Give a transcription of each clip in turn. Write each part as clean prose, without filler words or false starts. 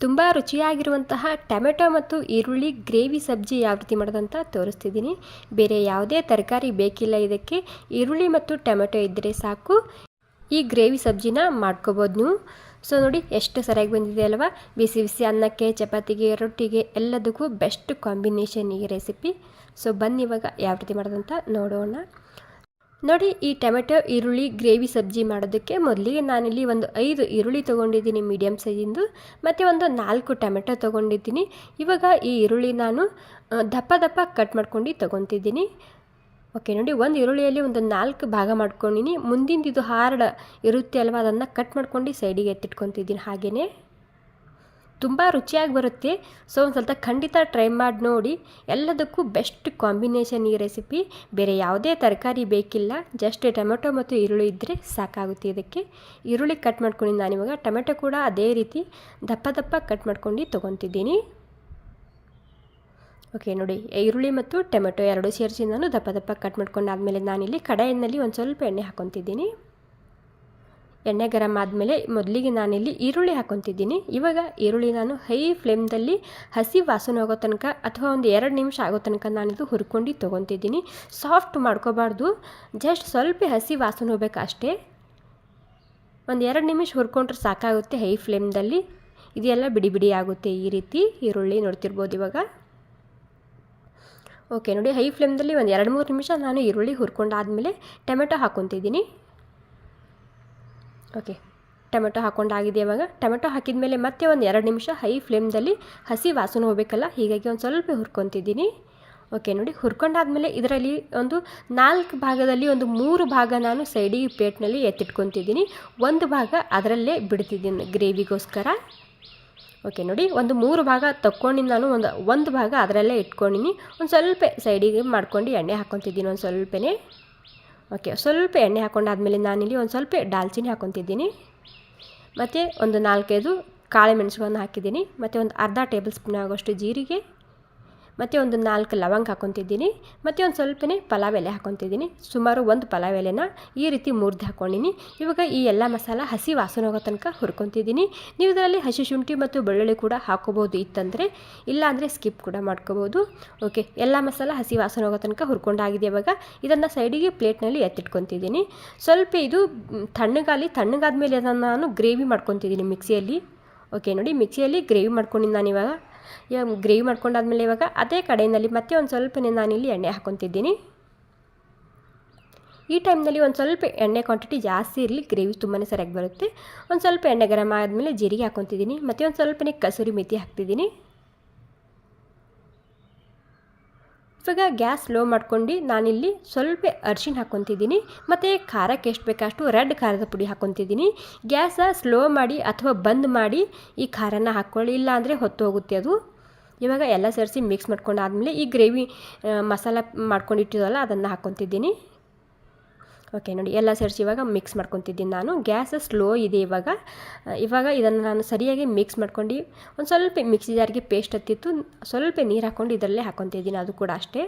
ತುಂಬ ರುಚಿಯಾಗಿರುವಂತಹ ಟೊಮೆಟೊ ಮತ್ತು ಈರುಳ್ಳಿ ಗ್ರೇವಿ ಸಬ್ಜಿ ಯಾವ ರೀತಿ ಮಾಡೋದಂತ ತೋರಿಸ್ತಿದ್ದೀನಿ. ಬೇರೆ ಯಾವುದೇ ತರಕಾರಿ ಬೇಕಿಲ್ಲ ಇದಕ್ಕೆ. ಈರುಳ್ಳಿ ಮತ್ತು ಟೊಮೆಟೊ ಇದ್ದರೆ ಸಾಕು, ಈ ಗ್ರೇವಿ ಸಬ್ಜಿನ ಮಾಡ್ಕೋಬೋದು ನೀವು. ಸೊ ನೋಡಿ ಎಷ್ಟು ಸರಿಯಾಗಿ ಬಂದಿದೆ ಅಲ್ವಾ. ಬಿಸಿ ಬಿಸಿ ಅನ್ನಕ್ಕೆ, ಚಪಾತಿಗೆ, ರೊಟ್ಟಿಗೆ ಎಲ್ಲದಕ್ಕೂ ಬೆಸ್ಟ್ ಕಾಂಬಿನೇಷನ್ ಈ ರೆಸಿಪಿ. ಸೊ ಬನ್ನಿ ಇವಾಗ ಯಾವ ರೀತಿ ಮಾಡೋದಂತ ನೋಡೋಣ. ನೋಡಿ, ಈ ಟೊಮೆಟೊ ಈರುಳ್ಳಿ ಗ್ರೇವಿ ಸಬ್ಜಿ ಮಾಡೋದಕ್ಕೆ ಮೊದಲಿಗೆ ನಾನಿಲ್ಲಿ ಒಂದು 5 ಈರುಳ್ಳಿ ತೊಗೊಂಡಿದ್ದೀನಿ ಮೀಡಿಯಮ್ ಸೈಜಿಂದು, ಮತ್ತು ಒಂದು 4 ಟೊಮೆಟೊ ತೊಗೊಂಡಿದ್ದೀನಿ. ಇವಾಗ ಈ ಈರುಳ್ಳಿ ನಾನು ದಪ್ಪ ದಪ್ಪ ಕಟ್ ಮಾಡ್ಕೊಂಡು ತೊಗೊತಿದ್ದೀನಿ. ಓಕೆ ನೋಡಿ, ಒಂದು ಈರುಳ್ಳಿಯಲ್ಲಿ ಒಂದು 4 ಭಾಗ ಮಾಡ್ಕೊಂಡಿನಿ. ಮುಂದಿಂದು ಇದು ಹಾರ್ಡ್ ಇರುತ್ತೆ ಅಲ್ವಾ, ಅದನ್ನು ಕಟ್ ಮಾಡ್ಕೊಂಡು ಸೈಡಿಗೆ ಎತ್ತಿಟ್ಕೊತಿದ್ದೀನಿ. ಹಾಗೆಯೇ ತುಂಬ ರುಚಿಯಾಗಿ ಬರುತ್ತೆ. ಸೊ ಒಂದು ಸ್ವಲ್ಪ ಖಂಡಿತ ಟ್ರೈ ಮಾಡಿ ನೋಡಿ. ಎಲ್ಲದಕ್ಕೂ ಬೆಸ್ಟ್ ಕಾಂಬಿನೇಷನ್ ಈ ರೆಸಿಪಿ. ಬೇರೆ ಯಾವುದೇ ತರಕಾರಿ ಬೇಕಿಲ್ಲ, ಜಸ್ಟ್ ಟೊಮೆಟೊ ಮತ್ತು ಈರುಳ್ಳಿ ಇದ್ದರೆ ಸಾಕಾಗುತ್ತೆ ಇದಕ್ಕೆ. ಈರುಳ್ಳಿ ಕಟ್ ಮಾಡ್ಕೊಂಡು ನಾನಿವಾಗ ಟೊಮೆಟೊ ಕೂಡ ಅದೇ ರೀತಿ ದಪ್ಪ ದಪ್ಪ ಕಟ್ ಮಾಡ್ಕೊಂಡು ತೊಗೊತಿದ್ದೀನಿ. ಓಕೆ ನೋಡಿ, ಈರುಳ್ಳಿ ಮತ್ತು ಟೊಮೆಟೊ ಎರಡು ಸೇರಿಸಿ ನಾನು ದಪ್ಪ ದಪ್ಪ ಕಟ್ ಮಾಡ್ಕೊಂಡಾದಮೇಲೆ ನಾನಿಲ್ಲಿ ಕಡಾಯಿನಲ್ಲಿ ಒಂದು ಸ್ವಲ್ಪ ಎಣ್ಣೆ ಹಾಕ್ಕೊತಿದ್ದೀನಿ. ಎಣ್ಣೆ ಗರಂ ಆದಮೇಲೆ ಮೊದಲಿಗೆ ನಾನಿಲ್ಲಿ ಈರುಳ್ಳಿ ಹಾಕ್ಕೊತಿದ್ದೀನಿ. ಇವಾಗ ಈರುಳ್ಳಿ ನಾನು ಹೈ ಫ್ಲೇಮ್ದಲ್ಲಿ ಹಸಿ ವಾಸನೆ ಹೋಗೋ ತನಕ ಅಥವಾ ಒಂದು 2 ನಿಮಿಷ ಆಗೋ ತನಕ ನಾನಿದು ಹುರ್ಕೊಂಡು ತೊಗೊತಿದ್ದೀನಿ. ಸಾಫ್ಟ್ ಮಾಡ್ಕೋಬಾರ್ದು, ಜಸ್ಟ್ ಸ್ವಲ್ಪ ಹಸಿ ವಾಸನೆ ಹೋಗ್ಬೇಕು ಅಷ್ಟೇ. ಒಂದು 2 ನಿಮಿಷ ಹುರ್ಕೊಂಡ್ರೆ ಸಾಕಾಗುತ್ತೆ ಹೈ ಫ್ಲೇಮ್ದಲ್ಲಿ. ಇದೆಲ್ಲ ಬಿಡಿ ಬಿಡಿ ಆಗುತ್ತೆ ಈ ರೀತಿ. ಈರುಳ್ಳಿ ನೋಡ್ತಿರ್ಬೋದು ಇವಾಗ. ಓಕೆ ನೋಡಿ, ಹೈ ಫ್ಲೇಮ್ದಲ್ಲಿ ಒಂದು 2-3 ನಿಮಿಷ ನಾನು ಈರುಳ್ಳಿ ಹುರ್ಕೊಂಡಾದಮೇಲೆ ಟೊಮೆಟೊ ಹಾಕ್ಕೊತಿದ್ದೀನಿ. ಓಕೆ, ಟೊಮೆಟೊ ಹಾಕ್ಕೊಂಡಾಗಿದೆ. ಇವಾಗ ಟೊಮೆಟೊ ಹಾಕಿದ ಮೇಲೆ ಮತ್ತೆ ಒಂದು 2 ನಿಮಿಷ ಹೈ ಫ್ಲೇಮ್ದಲ್ಲಿ ಹಸಿ ವಾಸನೆ ಹೋಗಬೇಕಲ್ಲ, ಹೀಗಾಗಿ ಒಂದು ಸ್ವಲ್ಪ ಹುರ್ಕೊತಿದ್ದೀನಿ. ಓಕೆ ನೋಡಿ, ಹುರ್ಕೊಂಡಾದಮೇಲೆ ಇದರಲ್ಲಿ ಒಂದು 4 ಭಾಗದಲ್ಲಿ ಒಂದು 3 ಭಾಗ ನಾನು ಸೈಡಿಗೆ ಪ್ಲೇಟ್ನಲ್ಲಿ ಎತ್ತಿಟ್ಕೊತಿದ್ದೀನಿ. ಒಂದು ಭಾಗ ಅದರಲ್ಲೇ ಬಿಡ್ತಿದ್ದೀನಿ ಗ್ರೇವಿಗೋಸ್ಕರ. ಓಕೆ ನೋಡಿ, ಒಂದು 3 ಭಾಗ ತಕ್ಕೊಂಡಿನಿ ನಾನು. ಒಂದು ಭಾಗ ಅದರಲ್ಲೇ ಇಟ್ಕೊಂಡಿನಿ. ಒಂದು ಸ್ವಲ್ಪ ಸೈಡಿಗೆ ಮಾಡ್ಕೊಂಡು ಎಣ್ಣೆ ಹಾಕ್ಕೊತಿದ್ದೀನಿ ಒಂದು ಸ್ವಲ್ಪನೇ. ಓಕೆ, ಸ್ವಲ್ಪ ಎಣ್ಣೆ ಹಾಕ್ಕೊಂಡಾದ್ಮೇಲೆ ನಾನಿಲ್ಲಿ ಒಂದು ಸ್ವಲ್ಪ ದಾಲ್ಚಿನ್ನಿ ಹಾಕ್ಕೊತಿದ್ದೀನಿ, ಮತ್ತು ಒಂದು 4-5 ಕಾಳು ಮೆಣಸುಗಳನ್ನು ಹಾಕಿದ್ದೀನಿ, ಮತ್ತು ಒಂದು ಅರ್ಧ ಟೇಬಲ್ ಸ್ಪೂನ್ ಆಗೋಷ್ಟು ಜೀರಿಗೆ, ಮತ್ತು ಒಂದು 4 ಲವಂಗ ಹಾಕ್ಕೊತಿದ್ದೀನಿ, ಮತ್ತು ಒಂದು ಸ್ವಲ್ಪನೇ ಪಲಾವ್ ಎಲೆ ಹಾಕ್ಕೊತಿದ್ದೀನಿ. ಸುಮಾರು ಒಂದು ಪಲಾವ್ ಎಲೆನ ಈ ರೀತಿ ಮುರಿದು ಹಾಕ್ಕೊಂಡಿನಿ. ಇವಾಗ ಈ ಎಲ್ಲ ಮಸಾಲ ಹಸಿ ವಾಸನೆ ಹೋಗೋ ತನಕ ಹುರ್ಕೊತಿದ್ದೀನಿ. ನೀವು ಇದರಲ್ಲಿ ಹಸಿ ಶುಂಠಿ ಮತ್ತು ಬೆಳ್ಳುಳ್ಳಿ ಕೂಡ ಹಾಕೋಬೋದು ಇತ್ತಂದರೆ, ಇಲ್ಲಾಂದರೆ ಸ್ಕಿಪ್ ಕೂಡ ಮಾಡ್ಕೋಬೋದು. ಓಕೆ, ಎಲ್ಲ ಮಸಾಲ ಹಸಿ ವಾಸನೆ ಹೋಗೋ ತನಕ ಹುರ್ಕೊಂಡಾಗಿದೆ. ಇವಾಗ ಇದನ್ನು ಸೈಡಿಗೆ ಪ್ಲೇಟ್ನಲ್ಲಿ ಎತ್ತಿಟ್ಕೊತಿದ್ದೀನಿ. ಸ್ವಲ್ಪ ಇದು ತಣ್ಣಗಾದ್ಮೇಲೆ ಅದನ್ನು ನಾನು ಗ್ರೇವಿ ಮಾಡ್ಕೊತಿದ್ದೀನಿ ಮಿಕ್ಸಿಯಲ್ಲಿ. ಓಕೆ ನೋಡಿ, ಮಿಕ್ಸಿಯಲ್ಲಿ ಗ್ರೇವಿ ಮಾಡ್ಕೊಂಡಿದ್ದು ನಾನಿವಾಗ. ಗ್ರೇವಿ ಮಾಡ್ಕೊಂಡಾದ್ಮೇಲೆ ಇವಾಗ ಅದೇ ಕಡೆಯಲ್ಲಿ ಮತ್ತೆ ಒಂದು ಸ್ವಲ್ಪನೇ ನಾನಿಲ್ಲಿ ಎಣ್ಣೆ ಹಾಕ್ಕೊತಿದ್ದೀನಿ. ಈ ಟೈಮ್ನಲ್ಲಿ ಒಂದು ಸ್ವಲ್ಪ ಎಣ್ಣೆ ಕ್ವಾಂಟಿಟಿ ಜಾಸ್ತಿ ಇರಲಿ, ಗ್ರೇವಿ ತುಂಬಾ ಸರಿಯಾಗಿ ಬರುತ್ತೆ. ಒಂದು ಸ್ವಲ್ಪ ಎಣ್ಣೆ ಗರಂ ಆದಮೇಲೆ ಜೀರಿಗೆ ಹಾಕ್ಕೊತಿದ್ದೀನಿ, ಮತ್ತು ಒಂದು ಸ್ವಲ್ಪನೇ ಕಸೂರಿ ಮೆಥಿ ಹಾಕ್ತಿದ್ದೀನಿ. ಇವಾಗ ಗ್ಯಾಸ್ ಸ್ಲೋ ಮಾಡ್ಕೊಂಡು ನಾನಿಲ್ಲಿ ಸ್ವಲ್ಪ ಅರಿಶಿಣ ಹಾಕ್ಕೊತಿದ್ದೀನಿ, ಮತ್ತು ಖಾರಕ್ಕೆ ಎಷ್ಟು ಬೇಕಷ್ಟು ರೆಡ್ ಖಾರದ ಪುಡಿ ಹಾಕ್ಕೊತಿದ್ದೀನಿ. ಗ್ಯಾಸ ಸ್ಲೋ ಮಾಡಿ ಅಥವಾ ಬಂದ್ ಮಾಡಿ ಈ ಖಾರನ ಹಾಕ್ಕೊಳ್ಳಿ, ಇಲ್ಲ ಅಂದರೆ ಹೊತ್ತು ಹೋಗುತ್ತೆ ಅದು. ಇವಾಗ ಎಲ್ಲ ಸೇರಿಸಿ ಮಿಕ್ಸ್ ಮಾಡ್ಕೊಂಡಾದ್ಮೇಲೆ ಈ ಗ್ರೇವಿ ಮಸಾಲ ಮಾಡ್ಕೊಂಡಿಟ್ಟಿದ್ದಲ್ಲ ಅದನ್ನು ಹಾಕ್ಕೊತಿದ್ದೀನಿ. ಓಕೆ ನೋಡಿ, ಎಲ್ಲ ಸೇರಿಸಿ ಇವಾಗ ಮಿಕ್ಸ್ ಮಾಡ್ಕೊತಿದ್ದೀನಿ ನಾನು. ಗ್ಯಾಸ್ ಸ್ಲೋ ಇದೆ ಇವಾಗ ಇದನ್ನು ನಾನು ಸರಿಯಾಗಿ ಮಿಕ್ಸ್ ಮಾಡ್ಕೊಂಡು ಒಂದು ಸ್ವಲ್ಪ ಮಿಕ್ಸಿ ಜಾರಿಗೆ ಪೇಸ್ಟ್ ಹತ್ತಿತ್ತು, ಸ್ವಲ್ಪ ನೀರು ಹಾಕ್ಕೊಂಡು ಇದರಲ್ಲೇ ಹಾಕ್ಕೊತಿದ್ದೀನಿ, ಅದು ಕೂಡ ಅಷ್ಟೇ.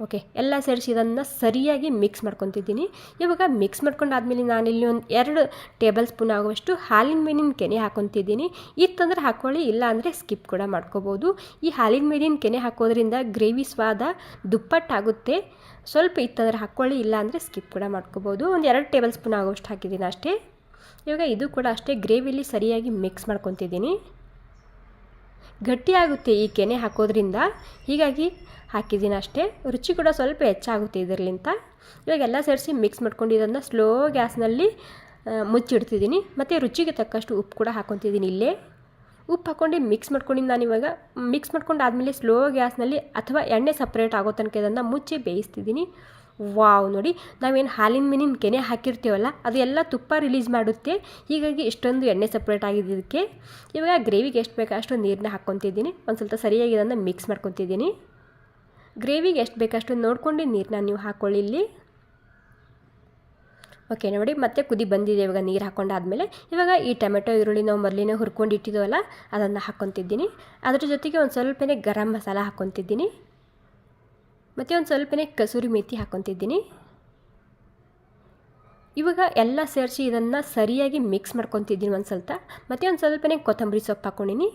ಓಕೆ, ಎಲ್ಲ ಸೇರಿಸಿ ಇದನ್ನು ಸರಿಯಾಗಿ ಮಿಕ್ಸ್ ಮಾಡ್ಕೊತಿದ್ದೀನಿ. ಇವಾಗ ಮಿಕ್ಸ್ ಮಾಡ್ಕೊಂಡಾದ್ಮೇಲೆ ನಾನಿಲ್ಲಿ ಒಂದು 2 ಟೇಬಲ್ ಸ್ಪೂನ್ ಆಗುವಷ್ಟು ಹಾಲಿನ ಮೇಲಿನ ಕೆನೆ ಹಾಕ್ಕೊತಿದ್ದೀನಿ. ಇತ್ತಂದರೆ ಹಾಕ್ಕೊಳ್ಳಿ, ಇಲ್ಲ ಅಂದರೆ ಸ್ಕಿಪ್ ಕೂಡ ಮಾಡ್ಕೋಬೋದು. ಈ ಹಾಲಿನ ಮೇಲಿನ ಕೆನೆ ಹಾಕೋದ್ರಿಂದ ಗ್ರೇವಿ ಸ್ವಾದ ದುಪ್ಪಟ್ಟಾಗುತ್ತೆ. ಸ್ವಲ್ಪ ಇತ್ತಂದರೆ ಹಾಕ್ಕೊಳ್ಳಿ, ಇಲ್ಲ ಅಂದರೆ ಸ್ಕಿಪ್ ಕೂಡ ಮಾಡ್ಕೋಬೋದು. ಒಂದು 2 ಟೇಬಲ್ ಸ್ಪೂನ್ ಆಗೋಷ್ಟು ಹಾಕಿದ್ದೀನಿ ಅಷ್ಟೇ. ಇವಾಗ ಇದು ಕೂಡ ಅಷ್ಟೇ ಗ್ರೇವಿಲಿ ಸರಿಯಾಗಿ ಮಿಕ್ಸ್ ಮಾಡ್ಕೊತಿದ್ದೀನಿ. ಗಟ್ಟಿಯಾಗುತ್ತೆ ಈ ಕೆನೆ ಹಾಕೋದ್ರಿಂದ, ಹೀಗಾಗಿ ಹಾಕಿದ್ದೀನಿ ಅಷ್ಟೇ. ರುಚಿ ಕೂಡ ಸ್ವಲ್ಪ ಹೆಚ್ಚಾಗುತ್ತೆ ಇದರಲ್ಲಿಂದ. ಇವಾಗೆಲ್ಲ ಸೇರಿಸಿ ಮಿಕ್ಸ್ ಮಾಡ್ಕೊಂಡು ಇದನ್ನು ಸ್ಲೋ ಗ್ಯಾಸ್ನಲ್ಲಿ ಮುಚ್ಚಿಡ್ತಿದ್ದೀನಿ, ಮತ್ತು ರುಚಿಗೆ ತಕ್ಕಷ್ಟು ಉಪ್ಪು ಕೂಡ ಹಾಕ್ಕೊತಿದ್ದೀನಿ. ಇಲ್ಲೇ ಉಪ್ಪು ಹಾಕ್ಕೊಂಡು ಮಿಕ್ಸ್ ಮಾಡ್ಕೊಂಡಿದ್ದು ನಾನಿವಾಗ. ಮಿಕ್ಸ್ ಮಾಡ್ಕೊಂಡಾದ್ಮೇಲೆ ಸ್ಲೋ ಗ್ಯಾಸ್ನಲ್ಲಿ ಅಥವಾ ಎಣ್ಣೆ ಸಪ್ರೇಟ್ ಆಗೋ ತನಕ ಇದನ್ನು ಮುಚ್ಚಿ ಬೇಯಿಸ್ತಿದ್ದೀನಿ. ವಾವ್ ನೋಡಿ, ನಾವೇನು ಹಾಲಿನ ಮೇಲಿನ ಕೆನೆ ಹಾಕಿರ್ತೀವಲ್ಲ ಅದು ಎಲ್ಲ ತುಪ್ಪ ರಿಲೀಸ್ ಮಾಡುತ್ತೆ, ಹೀಗಾಗಿ ಇಷ್ಟೊಂದು ಎಣ್ಣೆ ಸಪ್ರೇಟ್ ಆಗಿದೆ ಇದಕ್ಕೆ. ಇವಾಗ ಗ್ರೇವಿಗೆ ಎಷ್ಟು ಬೇಕೋ ಅಷ್ಟು ನೀರನ್ನ ಹಾಕ್ಕೊತಿದ್ದೀನಿ. ಒಂದು ಸ್ವಲ್ಪ ಸರಿಯಾಗಿ ಇದನ್ನು ಮಿಕ್ಸ್ ಮಾಡ್ಕೊತಿದ್ದೀನಿ. ಗ್ರೇವಿಗೆ ಎಷ್ಟು ಬೇಕಷ್ಟು ನೋಡ್ಕೊಂಡು ನೀರನ್ನ ನೀವು ಹಾಕ್ಕೊಳ್ಳಿ ಇಲ್ಲಿ. ಓಕೆ ನೋಡಿ, ಮತ್ತೆ ಕುದಿ ಬಂದಿದೆ. ಇವಾಗ ನೀರು ಹಾಕ್ಕೊಂಡಾದ್ಮೇಲೆ ಇವಾಗ ಈ ಟೊಮೆಟೊ ಈರುಳ್ಳಿ ನಾವು ಮೊದಲಿನೇ ಹುರ್ಕೊಂಡು ಇಟ್ಟಿದ್ದೀವಲ್ಲ ಅದನ್ನು ಹಾಕ್ಕೊತಿದ್ದೀನಿ. ಅದ್ರ ಜೊತೆಗೆ ಒಂದು ಸ್ವಲ್ಪನೇ ಗರಂ ಮಸಾಲ ಹಾಕ್ಕೊತಿದ್ದೀನಿ, ಮತ್ತು ಒಂದು ಸ್ವಲ್ಪನೇ ಕಸೂರಿ ಮೆಥಿ ಹಾಕ್ಕೊತಿದ್ದೀನಿ. ಇವಾಗ ಎಲ್ಲ ಸೇರಿಸಿ ಇದನ್ನು ಸರಿಯಾಗಿ ಮಿಕ್ಸ್ ಮಾಡ್ಕೊತಿದ್ದೀನಿ ಒಂದು ಸ್ವಲ್ಪ. ಮತ್ತು ಒಂದು ಸ್ವಲ್ಪನೇ ಕೊತ್ತಂಬರಿ ಸೊಪ್ಪು ಹಾಕ್ಕೊಂಡಿನಿ.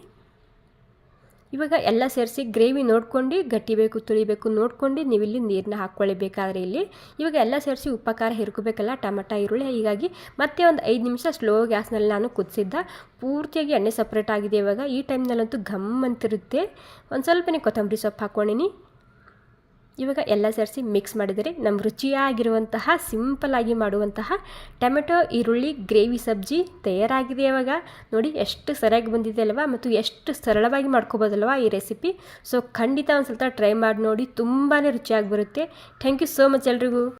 ಇವಾಗ ಎಲ್ಲ ಸೇರಿಸಿ ಗ್ರೇವಿ ನೋಡ್ಕೊಂಡು ಗಟ್ಟಿ ಬೇಕು ತುಳಿಬೇಕು ನೋಡ್ಕೊಂಡು ನೀವು ಇಲ್ಲಿ ನೀರನ್ನ ಹಾಕ್ಕೊಳ್ಳಬೇಕಾದ್ರೆ ಇಲ್ಲಿ ಇವಾಗ ಎಲ್ಲ ಸೇರಿಸಿ ಉಪ್ಪು ಖಾರ ಹಿರ್ಕೋಬೇಕಲ್ಲ ಟೊಮೆಟೊ ಈರುಳ್ಳಿ. ಹೀಗಾಗಿ ಮತ್ತೆ ಒಂದು 5 ನಿಮಿಷ ಸ್ಲೋ ಗ್ಯಾಸ್ನಲ್ಲಿ ನಾನು ಕುದಿಸಿದ್ದ ಪೂರ್ತಿಯಾಗಿ ಎಣ್ಣೆ ಸಪ್ರೇಟ್ ಆಗಿದೆ. ಇವಾಗ ಈ ಟೈಮ್ನಲ್ಲಂತೂ ಘಮ್ ಅಂತಿರುತ್ತೆ. ಒಂದು ಸ್ವಲ್ಪನೇ ಕೊತ್ತಂಬರಿ ಸೊಪ್ಪು ಹಾಕ್ಕೊಂಡಿನಿ. ಇವಾಗ ಎಲ್ಲ ಸೇರಿಸಿ ಮಿಕ್ಸ್ ಮಾಡಿದರೆ ನಮ್ಮ ರುಚಿಯಾಗಿರುವಂತಹ ಸಿಂಪಲ್ಲಾಗಿ ಮಾಡುವಂತಹ ಟೊಮೆಟೊ ಈರುಳ್ಳಿ ಗ್ರೇವಿ ಸಬ್ಜಿ ತಯಾರಾಗಿದೆ. ಇವಾಗ ನೋಡಿ ಎಷ್ಟು ಸರಿಯಾಗಿ ಬಂದಿದೆ ಅಲ್ವಾ, ಮತ್ತು ಎಷ್ಟು ಸರಳವಾಗಿ ಮಾಡ್ಕೋಬೋದಲ್ವಾ ಈ ರೆಸಿಪಿ. ಸೊ ಖಂಡಿತ ಒಂದು ಸ್ವಲ್ಪ ಟ್ರೈ ಮಾಡಿ ನೋಡಿ, ತುಂಬಾ ರುಚಿಯಾಗಿ ಬರುತ್ತೆ. ಥ್ಯಾಂಕ್ ಯು ಸೋ ಮಚ್ ಎಲ್ರಿಗೂ.